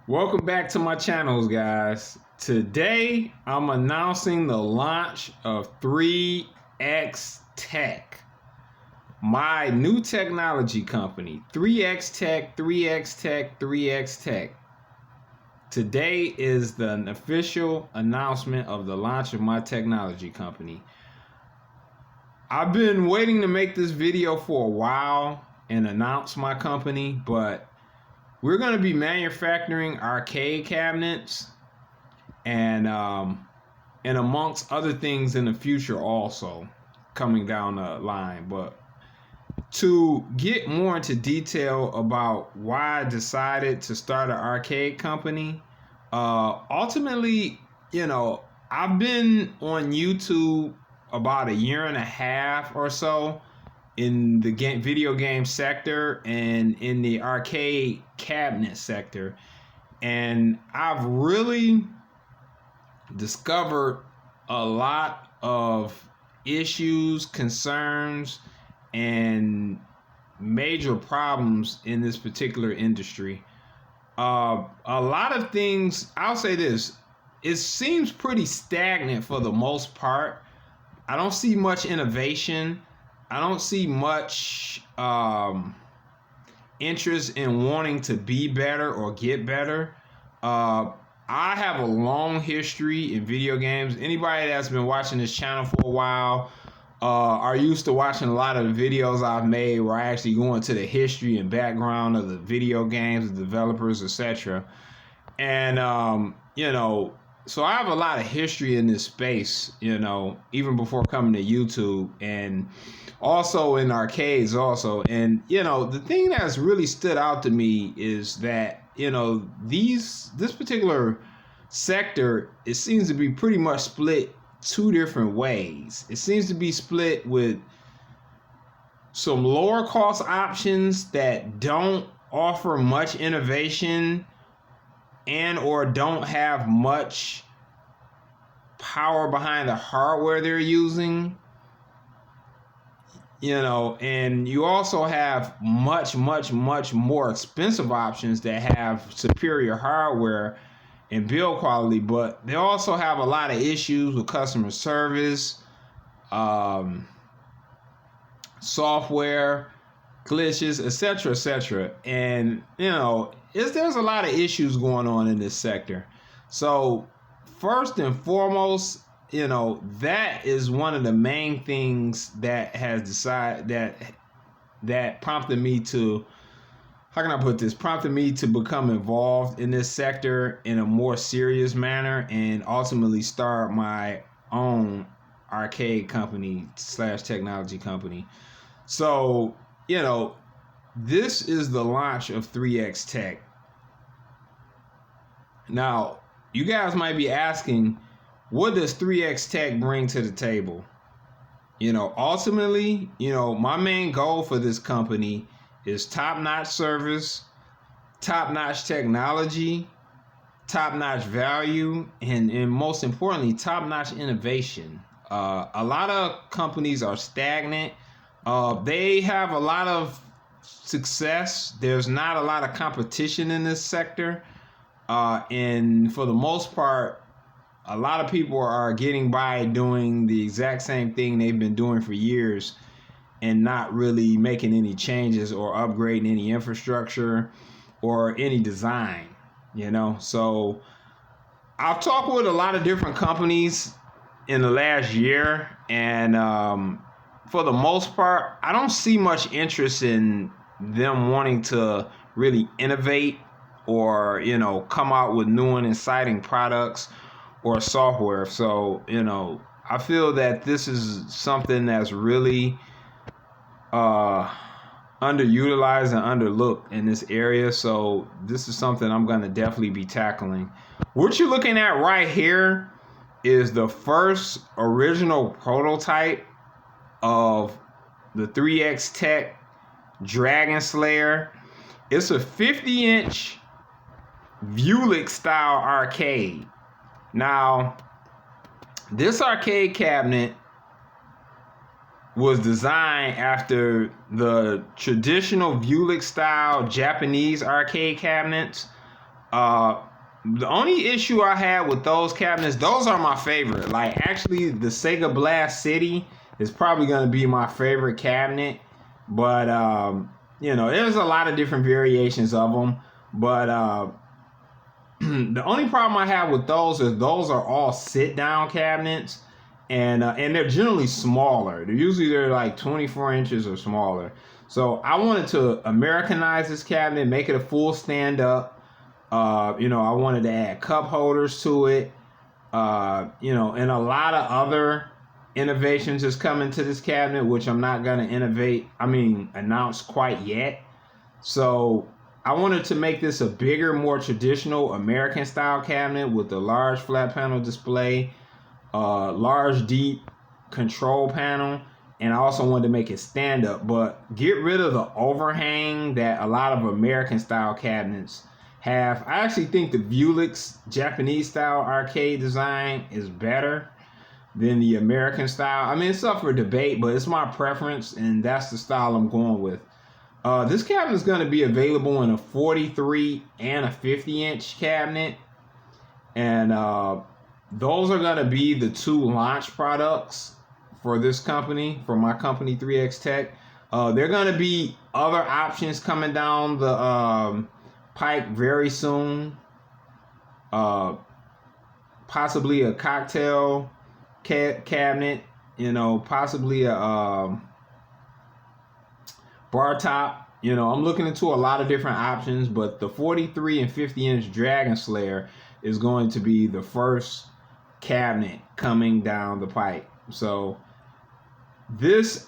Welcome back to my channels, guys. Today, I'm announcing the launch of 3X Tech, my new technology company. 3X Tech, 3X Tech, 3X Tech. Today is the official announcement of the launch of my technology company. I've been waiting to make this video for a while and announce my company, but we're going to be manufacturing arcade cabinets and amongst other things in the future also coming down the line. But to get more into detail about why I decided to start an arcade company, ultimately, I've been on YouTube about a year and a half or so in the video game sector and in the arcade cabinet sector, and I've really discovered a lot of issues, concerns, and major problems in this particular industry. A lot of things, I'll say this, it seems pretty stagnant for the most part. I don't see much innovation. I don't see much interest in wanting to be better or get better. I have a long history in video games. Anybody that's been watching this channel for a while are used to watching a lot of the videos I've made where I actually go into the history and background of the video games, the developers, etc. And, so I have a lot of history in this space, even before coming to YouTube, and also in arcades also. And, the thing that's really stood out to me is that, this particular sector, it seems to be pretty much split two different ways. It seems to be split with some lower cost options that don't offer much innovation and or don't have much power behind the hardware they're using, and you also have much more expensive options that have superior hardware and build quality, but they also have a lot of issues with customer service, software glitches, etc. And there's a lot of issues going on in this sector. So first and foremost, that is one of the main things that has decided that prompted me to, prompted me to become involved in this sector in a more serious manner and ultimately start my own arcade company / technology company. So, this is the launch of 3X Tech. Now, you guys might be asking, what does 3X Tech bring to the table? Ultimately, my main goal for this company is top-notch service, top-notch technology, top-notch value, and most importantly, top-notch innovation. A lot of companies are stagnant. They have a lot of success. There's not a lot of competition in this sector. And for the most part, a lot of people are getting by doing the exact same thing they've been doing for years and not really making any changes or upgrading any infrastructure or any design, So I've talked with a lot of different companies in the last year, and for the most part, I don't see much interest in them wanting to really innovate or, come out with new and exciting products or software. So, I feel that this is something that's really underutilized and underlooked in this area. So this is something I'm going to definitely be tackling. What you're looking at right here is the first original prototype of the 3X Tech Dragon Slayer. It's a 50-inch Vuelich style arcade. Now, this arcade cabinet was designed after the traditional Vuelich style Japanese arcade cabinets. The only issue I had with those cabinets, those are my favorite. Like, actually, the Sega Blast City is probably going to be my favorite cabinet. But, there's a lot of different variations of them. But the only problem I have with those is those are all sit-down cabinets. And they're generally smaller. They're like 24 inches or smaller. So I wanted to Americanize this cabinet, make it a full stand-up. I wanted to add cup holders to it. And a lot of other innovations is coming to this cabinet, which I'm not going to announce quite yet. So I wanted to make this a bigger, more traditional American style cabinet with a large flat panel display, large deep control panel, and I also wanted to make it stand up, but get rid of the overhang that a lot of American style cabinets have. I actually think the Vuelic's Japanese style arcade design is better than the American style. I mean, it's up for debate, but it's my preference, and that's the style I'm going with. This cabinet is going to be available in a 43 and a 50-inch cabinet, and those are going to be the two launch products for this company, for my company 3X Tech. There are going to be other options coming down the pipe very soon. Possibly a cocktail cabinet, possibly a bar top. I'm looking into a lot of different options, but the 43 and 50-inch Dragon Slayer is going to be the first cabinet coming down the pipe. So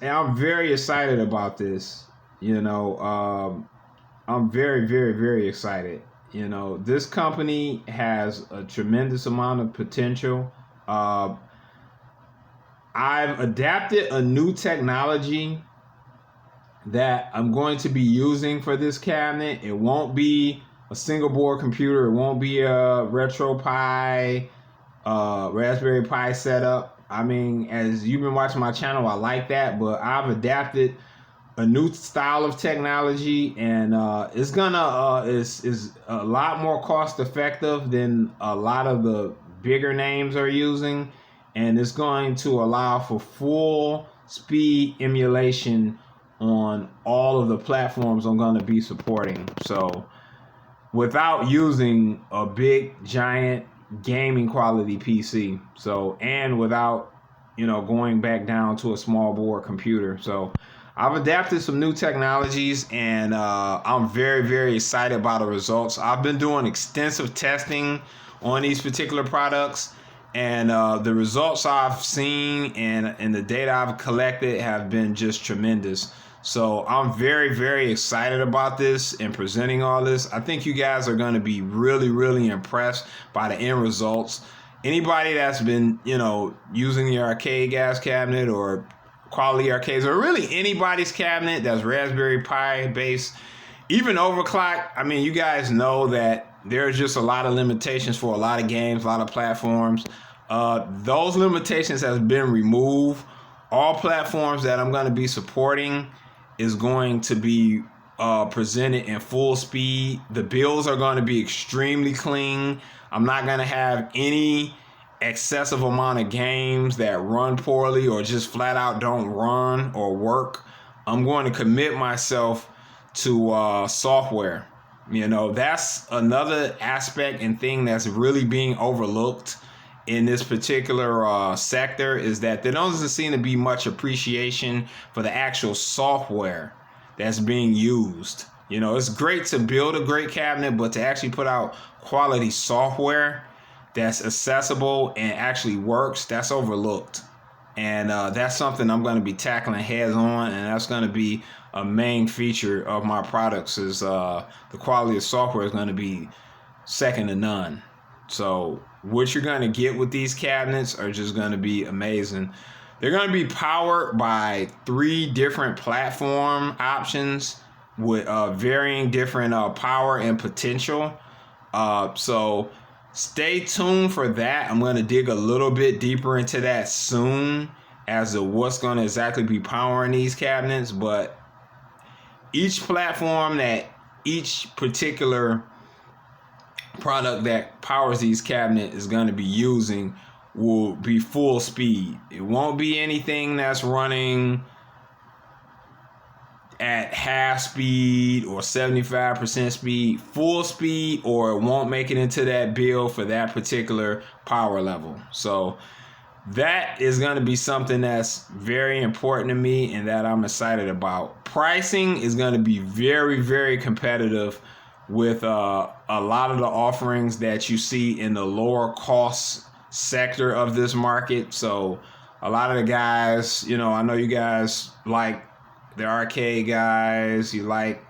I'm very excited about this. I'm very, very, very excited. This company has a tremendous amount of potential. I've adapted a new technology that I'm going to be using for this cabinet. It won't be a single board computer. It won't be a RetroPie, Raspberry Pi setup. I mean, as you've been watching my channel, I like that, but I've adapted a new style of technology, and it's gonna is a lot more cost effective than a lot of the bigger names are using, and it's going to allow for full speed emulation on all of the platforms I'm going to be supporting. So without using a big giant gaming quality PC, and without going back down to a small board computer. So I've adapted some new technologies, and I'm very, very excited about the results. I've been doing extensive testing on these particular products, and the results I've seen and the data I've collected have been just tremendous. So I'm very, very excited about this and presenting all this. I think you guys are going to be really, really impressed by the end results. Anybody that's been, using the arcade gas cabinet or quality arcades, or really anybody's cabinet that's Raspberry Pi based, even overclock, I mean, you guys know that there's just a lot of limitations for a lot of games, a lot of platforms. Those limitations has been removed. All platforms that I'm going to be supporting is going to be presented in full speed. The builds are going to be extremely clean. I'm not going to have any excessive amount of games that run poorly or just flat out don't run or work. I'm going to commit myself to software. That's another aspect and thing that's really being overlooked in this particular sector, is that there doesn't seem to be much appreciation for the actual software that's being used. It's great to build a great cabinet, but to actually put out quality software that's accessible and actually works, that's overlooked. And that's something I'm going to be tackling heads on, and that's going to be a main feature of my products, is the quality of software is going to be second to none. So what you're going to get with these cabinets are just going to be amazing. They're going to be powered by 3 different platform options with varying different power and potential. So stay tuned for that. I'm going to dig a little bit deeper into that soon as to what's going to exactly be powering these cabinets. But each platform that each particular product that powers these cabinets is going to be using will be full speed. It won't be anything that's running at half speed or 75% speed. Full speed, or it won't make it into that bill for that particular power level. So that is going to be something that's very important to me and that I'm excited about. Pricing is going to be very, very competitive with a lot of the offerings that you see in the lower cost sector of this market. So a lot of the guys, you know, I know you guys like the arcade guys, you like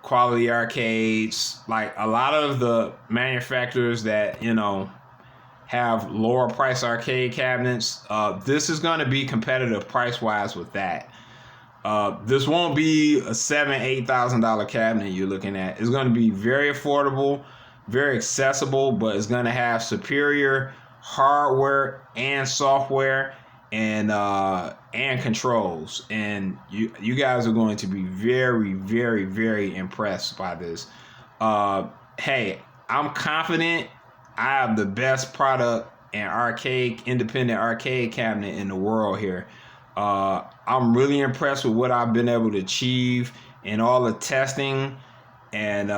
quality arcades, like a lot of the manufacturers that, you know, have lower price arcade cabinets. This is going to be competitive price wise with that. This won't be a $7,000-8,000 cabinet you're looking at. It's going to be very affordable, very accessible, but it's going to have superior hardware and software and controls. And you guys are going to be very, very, very impressed by this. Hey, I'm confident I have the best product and independent arcade cabinet in the world here. I'm really impressed with what I've been able to achieve, and all the testing and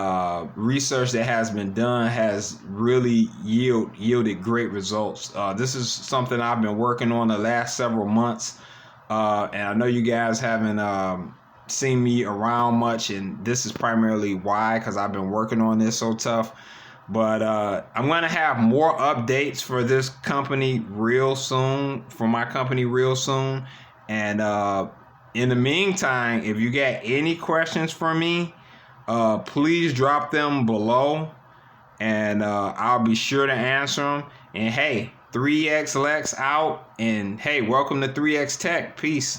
research that has been done has really yielded great results. This is something I've been working on the last several months, and I know you guys haven't seen me around much, and this is primarily why, because I've been working on this so tough. But I'm going to have more updates for this company real soon, for my company real soon. And in the meantime, if you got any questions for me, please drop them below, and I'll be sure to answer them. And hey, 3X Lex out, and hey, welcome to 3X Tech. Peace.